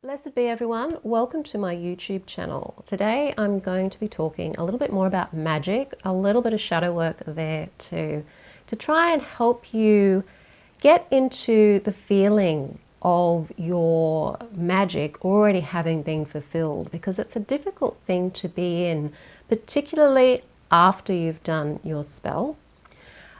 Blessed be everyone, welcome to my YouTube channel. Today I'm going to be talking a little bit more about magic, a little bit of shadow work there too, to try and help you get into the feeling of your magic already having been fulfilled, because it's a difficult thing to be in, particularly after you've done your spell.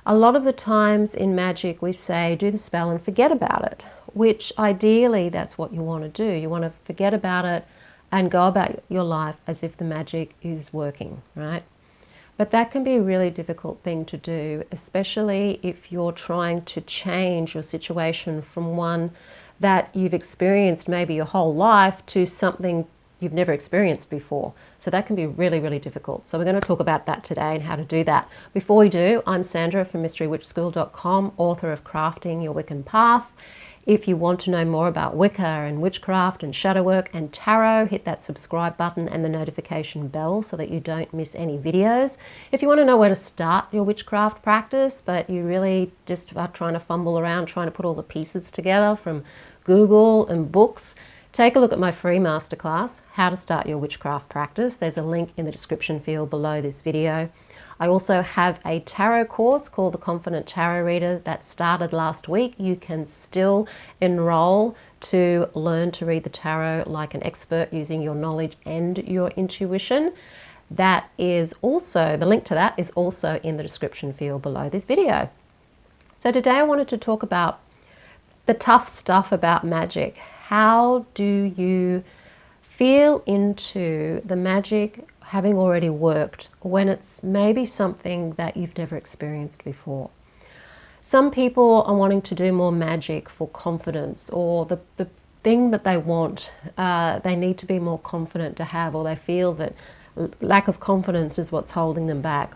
A lot of the times in magic we say do the spell and forget about it, which ideally that's what you want to do. You want to forget about it and go about your life as if the magic is working, right? But that can be a really difficult thing to do, especially if you're trying to change your situation from one that you've experienced maybe your whole life to something you've never experienced before. So that can be really, really difficult. So we're going to talk about that today and how to do that. Before we do, I'm Sandra from MysteryWitchSchool.com, author of Crafting Your Wiccan Path. If you want to know more about Wicca and witchcraft and shadow work and tarot, hit that subscribe button and the notification bell so that you don't miss any videos. If you want to know where to start your witchcraft practice, but you really just are trying to fumble around, trying to put all the pieces together from Google and books, take a look at my free masterclass, How to Start Your Witchcraft Practice. There's a link in the description field below this video. I also have a tarot course called The Confident Tarot Reader that started last week. You can still enroll to learn to read the tarot like an expert using your knowledge and your intuition. That is also, the link to that is also in the description field below this video. So today I wanted to talk about the tough stuff about magic. How do you feel into the magic having already worked when it's maybe something that you've never experienced before? Some people are wanting to do more magic for confidence, or the thing that they want, they need to be more confident to have, or they feel that lack of confidence is what's holding them back.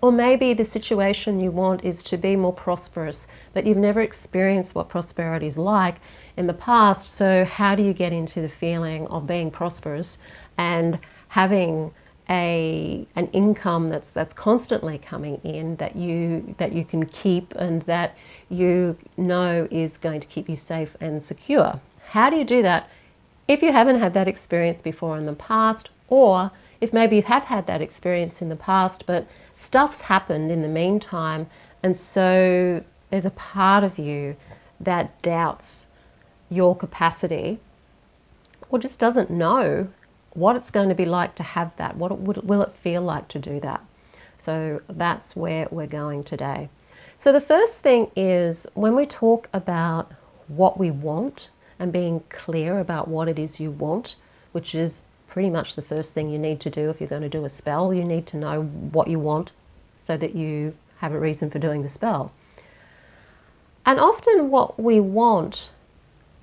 Or maybe the situation you want is to be more prosperous, but you've never experienced what prosperity is like in the past. So how do you get into the feeling of being prosperous and having an income that's constantly coming in, that you can keep and that you know is going to keep you safe and secure? How do you do that if you haven't had that experience before in the past, or if maybe you have had that experience in the past but stuff's happened in the meantime, and so there's a part of you that doubts your capacity or just doesn't know what it's going to be like to have that, will it feel like to do that. So that's where we're going today. So the first thing is, when we talk about what we want and being clear about what it is you want, which is pretty much the first thing you need to do if you're going to do a spell. You need to know what you want so that you have a reason for doing the spell. And often what we want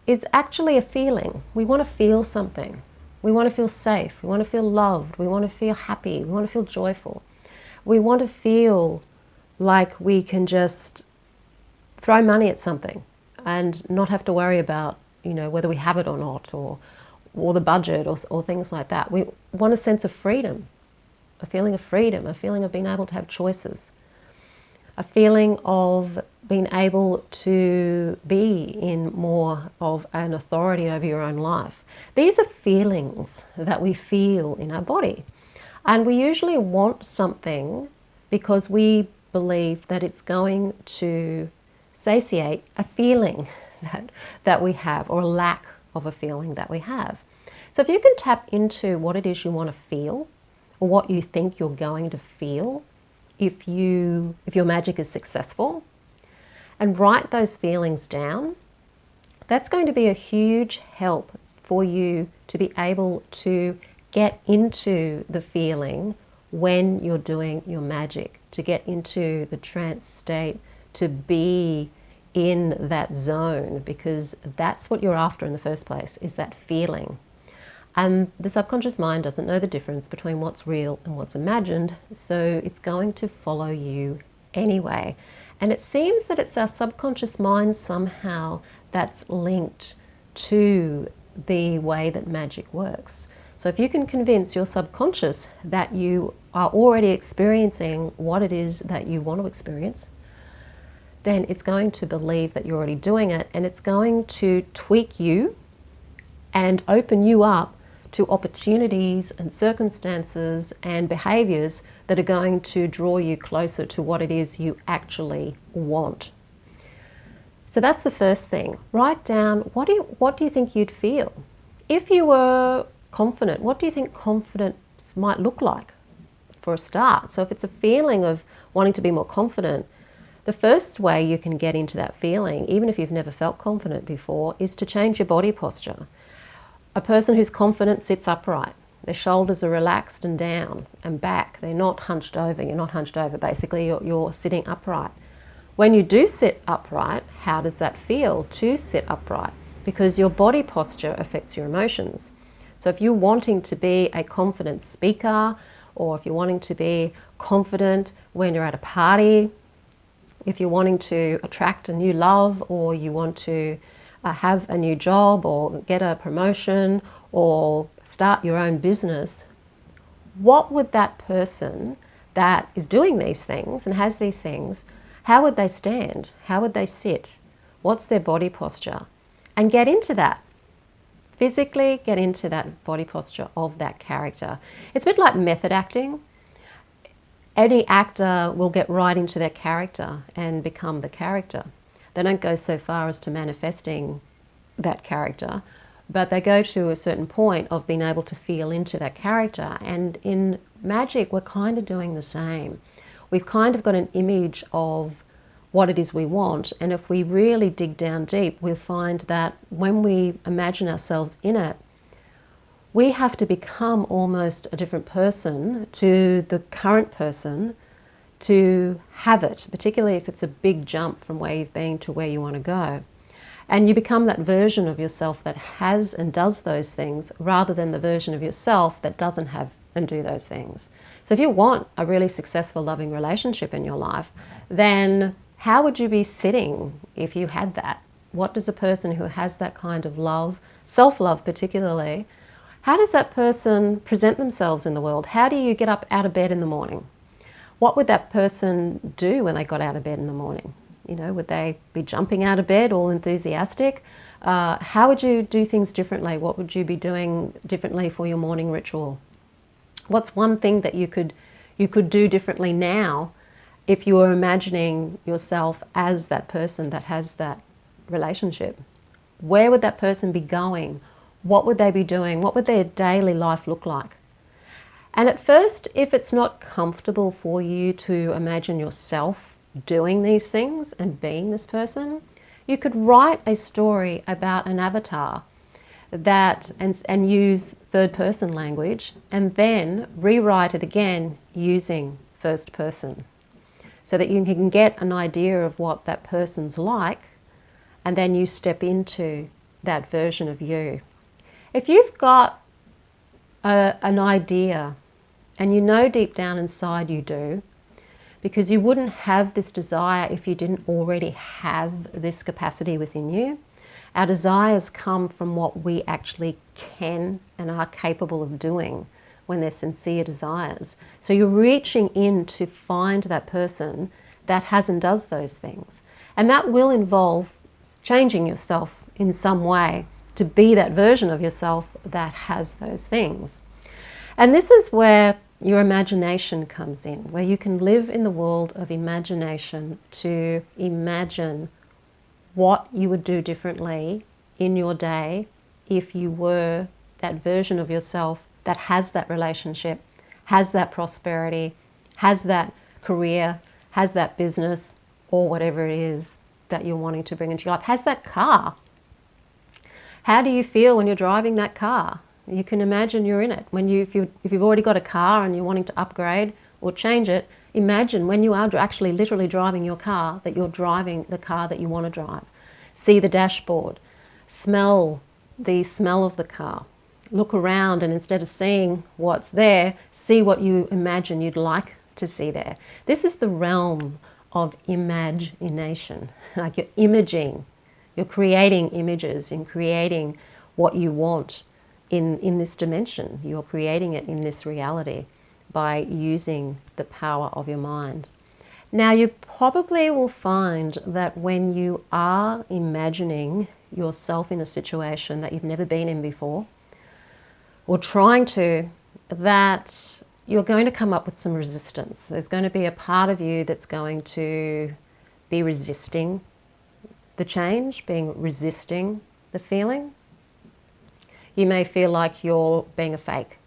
is actually a feeling. We want to feel something. We want to feel safe. We want to feel loved. We want to feel happy. We want to feel joyful. We want to feel like we can just throw money at something and not have to worry about, whether we have it or not, or the budget, or things like that. We want a sense of freedom, a feeling of being able to have choices, a feeling of being able to be in more of an authority over your own life. These are feelings that we feel in our body. And we usually want something because we believe that it's going to satiate a feeling that we have, or a lack of a feeling that we have. So if you can tap into what it is you want to feel, or what you think you're going to feel if your magic is successful, and write those feelings down, that's going to be a huge help for you to be able to get into the feeling when you're doing your magic, to get into the trance state, to be in that zone, because that's what you're after in the first place, is that feeling. And the subconscious mind doesn't know the difference between what's real and what's imagined, so it's going to follow you anyway. And it seems that it's our subconscious mind somehow that's linked to the way that magic works. So if you can convince your subconscious that you are already experiencing what it is that you want to experience, then it's going to believe that you're already doing it, and it's going to tweak you and open you up to opportunities and circumstances and behaviors that are going to draw you closer to what it is you actually want. So that's the first thing. Write down, what do you think you'd feel? If you were confident, what do you think confidence might look like for a start? So if it's a feeling of wanting to be more confident, the first way you can get into that feeling, even if you've never felt confident before, is to change your body posture. A person who's confident sits upright. Their shoulders are relaxed and down and back. They're not hunched over. You're not hunched over. Basically, you're sitting upright. When you do sit upright, how does that feel to sit upright? Because your body posture affects your emotions. So if you're wanting to be a confident speaker, or if you're wanting to be confident when you're at a party, if you're wanting to attract a new love, or you want to have a new job, or get a promotion, or start your own business, what would that person that is doing these things and has these things, how would they stand? How would they sit? What's their body posture? And get into that. Physically get into that body posture of that character. It's a bit like method acting. Any actor will get right into their character and become the character. They don't go so far as to manifesting that character, but they go to a certain point of being able to feel into that character. And in Magick, we're kind of doing the same. We've kind of got an image of what it is we want, and if we really dig down deep, we'll find that when we imagine ourselves in it, we have to become almost a different person to the current person to have it, particularly if it's a big jump from where you've been to where you want to go. And you become that version of yourself that has and does those things, rather than the version of yourself that doesn't have and do those things. So if you want a really successful, loving relationship in your life, then how would you be sitting if you had that? What does a person who has that kind of love, self-love particularly, how does that person present themselves in the world? How do you get up out of bed in the morning? What would that person do when they got out of bed in the morning? You know, would they be jumping out of bed all enthusiastic? How would you do things differently? What would you be doing differently for your morning ritual? What's one thing that you could do differently now if you were imagining yourself as that person that has that relationship? Where would that person be going? What would they be doing? What would their daily life look like? And at first, if it's not comfortable for you to imagine yourself doing these things and being this person, you could write a story about an avatar that and use third person language, and then rewrite it again using first person, so that you can get an idea of what that person's like, and then you step into that version of you. If you've got an idea, and you know deep down inside you do, because you wouldn't have this desire if you didn't already have this capacity within you. Our desires come from what we actually can and are capable of doing when they're sincere desires. So you're reaching in to find that person that has and does those things. And that will involve changing yourself in some way to be that version of yourself that has those things. And this is where your imagination comes in, where you can live in the world of imagination to imagine what you would do differently in your day if you were that version of yourself that has that relationship, has that prosperity, has that career, has that business, or whatever it is that you're wanting to bring into your life, has that car. How do you feel when you're driving that car? You can imagine you're in it. If you've already got a car and you're wanting to upgrade or change it, imagine when you are actually literally driving your car, that you're driving the car that you want to drive. See the dashboard, smell the smell of the car. Look around, and instead of seeing what's there, see what you imagine you'd like to see there. This is the realm of imagination. Like you're imaging, you're creating images and creating what you want in this dimension. You're creating it in this reality by using the power of your mind. Now, you probably will find that when you are imagining yourself in a situation that you've never been in before, or trying to, that you're going to come up with some resistance. There's going to be a part of you that's going to be resisting the change, resisting the feeling. You may feel like you're being a fake.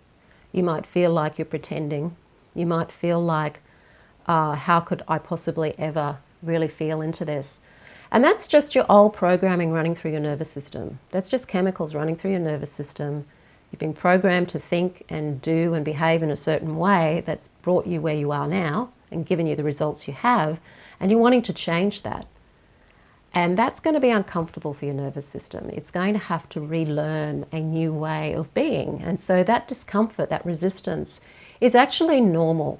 You might feel like you're pretending. You might feel like, how could I possibly ever really feel into this? And that's just your old programming running through your nervous system. That's just chemicals running through your nervous system. You've been programmed to think and do and behave in a certain way that's brought you where you are now and given you the results you have, and you're wanting to change that. And that's going to be uncomfortable for your nervous system. It's going to have to relearn a new way of being. And so that discomfort, that resistance, is actually normal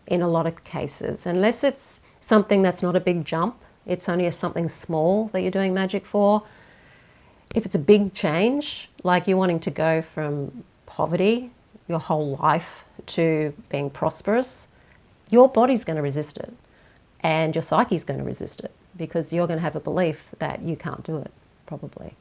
in a lot of cases. Unless it's something that's not a big jump, it's only something small that you're doing magic for. If it's a big change, like you're wanting to go from poverty your whole life to being prosperous, your body's going to resist it. And your psyche's going to resist it, because you're going to have a belief that you can't do it, probably.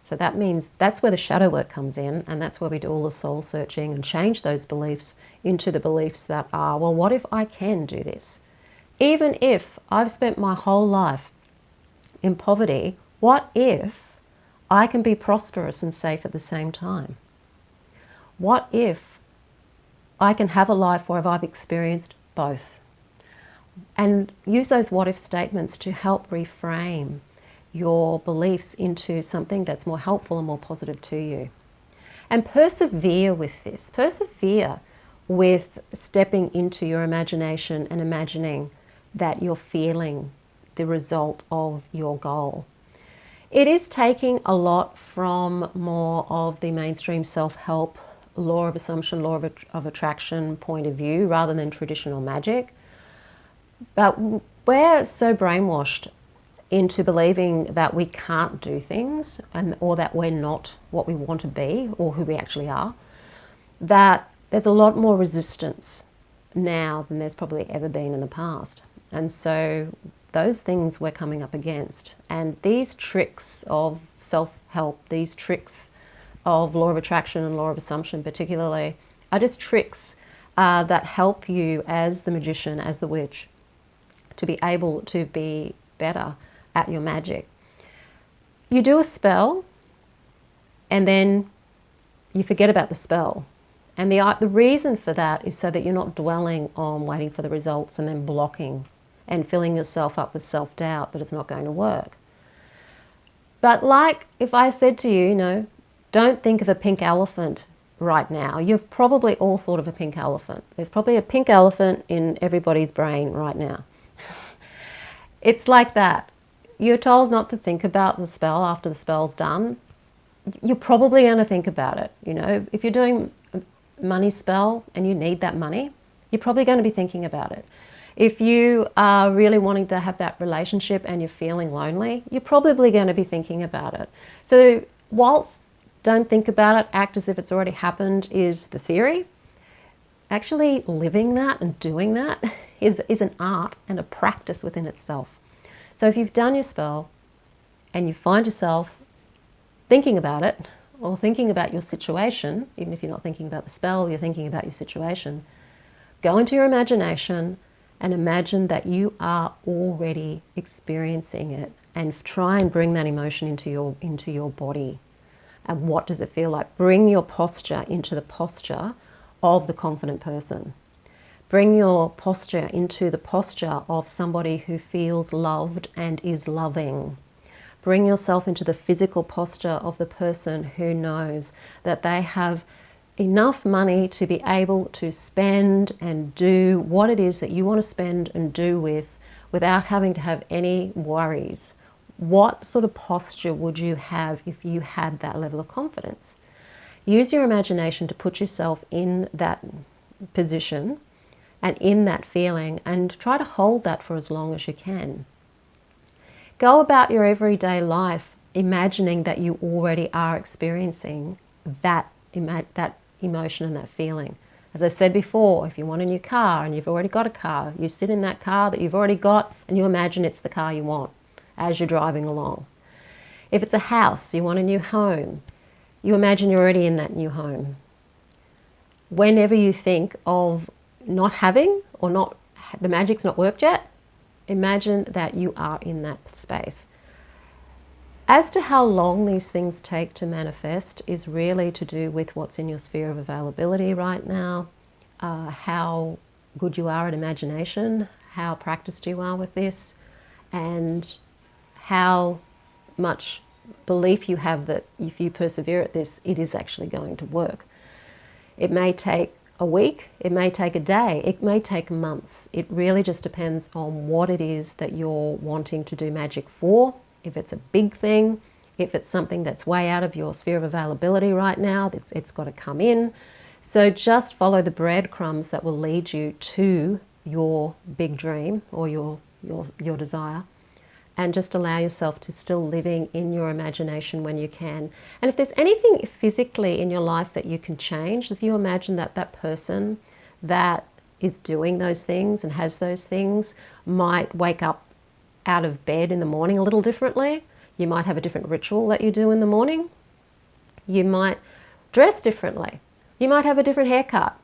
So that means that's where the shadow work comes in, and that's where we do all the soul searching and change those beliefs into the beliefs that are, well, what if I can do this? Even if I've spent my whole life in poverty, what if I can be prosperous and safe at the same time? What if I can have a life where I've experienced both? And use those what if statements to help reframe your beliefs into something that's more helpful and more positive to you. And persevere with this. Persevere with stepping into your imagination and imagining that you're feeling the result of your goal. It is taking a lot from more of the mainstream self-help, law of assumption, law of attraction point of view, rather than traditional magic. But we're so brainwashed into believing that we can't do things, or that we're not what we want to be or who we actually are, that there's a lot more resistance now than there's probably ever been in the past. And so those things we're coming up against. And these tricks of self-help, these tricks of law of attraction and law of assumption particularly, are just tricks that help you as the magician, as the witch, to be able to be better at your magic. You do a spell and then you forget about the spell. And the reason for that is so that you're not dwelling on waiting for the results and then blocking and filling yourself up with self-doubt that it's not going to work. But like if I said to you, don't think of a pink elephant right now. You've probably all thought of a pink elephant. There's probably a pink elephant in everybody's brain right now. It's like that. You're told not to think about the spell after the spell's done. You're probably going to think about it. If you're doing a money spell and you need that money, you're probably going to be thinking about it. If you are really wanting to have that relationship and you're feeling lonely, you're probably going to be thinking about it. So whilst don't think about it, act as if it's already happened is the theory, actually living that and doing that is an art and a practice within itself. So if you've done your spell and you find yourself thinking about it, or thinking about your situation, even if you're not thinking about the spell, you're thinking about your situation, go into your imagination and imagine that you are already experiencing it, and try and bring that emotion into your body. And what does it feel like? Bring your posture into the posture of the confident person. Bring your posture into the posture of somebody who feels loved and is loving. Bring yourself into the physical posture of the person who knows that they have enough money to be able to spend and do what it is that you want to spend and do without having to have any worries. What sort of posture would you have if you had that level of confidence? Use your imagination to put yourself in that position and in that feeling, and try to hold that for as long as you can. Go about your everyday life imagining that you already are experiencing that emotion and that feeling. As I said before, if you want a new car and you've already got a car, you sit in that car that you've already got and you imagine it's the car you want as you're driving along. If it's a house, you want a new home, you imagine you're already in that new home. Whenever you think of not having or not, the magic's not worked yet, imagine that you are in that space. As to how long these things take to manifest is really to do with what's in your sphere of availability right now, how good you are at imagination, how practiced you are with this, and how much belief you have that if you persevere at this, it is actually going to work. It may take a week, it may take a day, it may take months. It really just depends on what it is that you're wanting to do magic for. If it's a big thing, if it's something that's way out of your sphere of availability right now, it's got to come in. So just follow the breadcrumbs that will lead you to your big dream or your desire, and just allow yourself to still living in your imagination when you can. And if there's anything physically in your life that you can change, if you imagine that that person that is doing those things and has those things might wake up out of bed in the morning a little differently, you might have a different ritual that you do in the morning, you might dress differently, you might have a different haircut,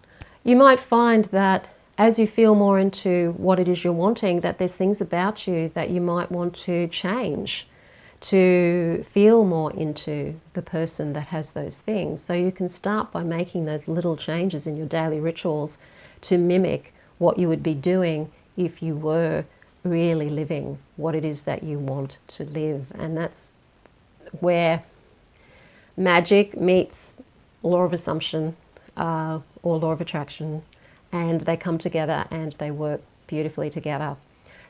you might find that as you feel more into what it is you're wanting, that there's things about you that you might want to change to feel more into the person that has those things. So you can start by making those little changes in your daily rituals to mimic what you would be doing if you were really living what it is that you want to live. And that's where magic meets law of assumption or law of attraction, and they come together and they work beautifully together.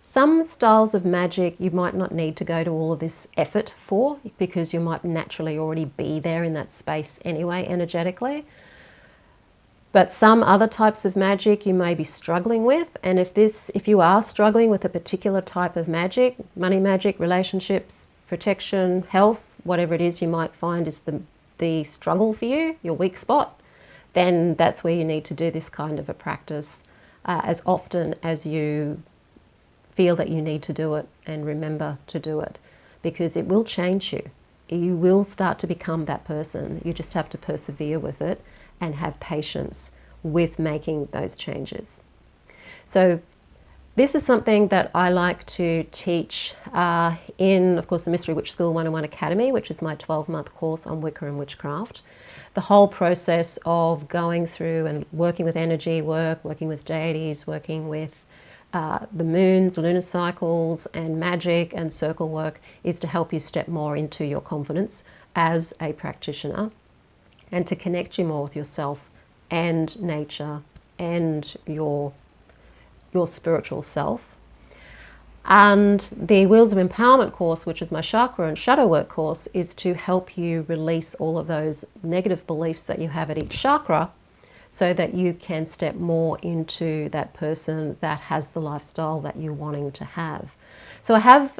Some styles of magic you might not need to go to all of this effort for, because you might naturally already be there in that space anyway, energetically. But some other types of magic you may be struggling with, and if you are struggling with a particular type of magic, money magic, relationships, protection, health, whatever it is you might find is the struggle for you, your weak spot, then that's where you need to do this kind of a practice as often as you feel that you need to do it, and remember to do it, because it will change you. You will start to become that person. You just have to persevere with it and have patience with making those changes. So this is something that I like to teach in, of course, the Mystery Witch School 101 Academy, which is my 12-month course on Wicca and Witchcraft. The whole process of going through and working with energy work, working with deities, working with the moons, lunar cycles, and magic and circle work is to help you step more into your confidence as a practitioner, and to connect you more with yourself and nature and your spiritual self. And the Wheels of Empowerment course, which is my chakra and shadow work course, is to help you release all of those negative beliefs that you have at each chakra, so that you can step more into that person that has the lifestyle that you're wanting to have. So I have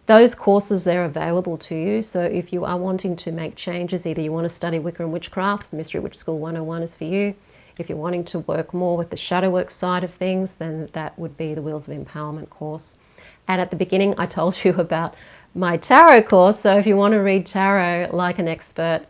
those courses there available to you. So if you are wanting to make changes, either you want to study Wicca and Witchcraft, Mystery Witch School 101 is for you. If you're wanting to work more with the shadow work side of things, then that would be the Wheels of Empowerment course. And at the beginning, I told you about my tarot course. So if you want to read tarot like an expert,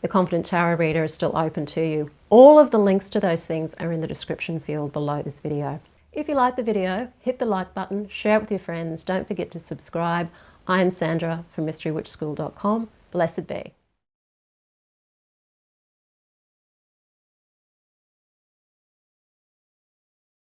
the Confident Tarot Reader is still open to you. All of the links to those things are in the description field below this video. If you like the video, hit the like button, share it with your friends. Don't forget to subscribe. I am Sandra from mysterywitchschool.com. Blessed be.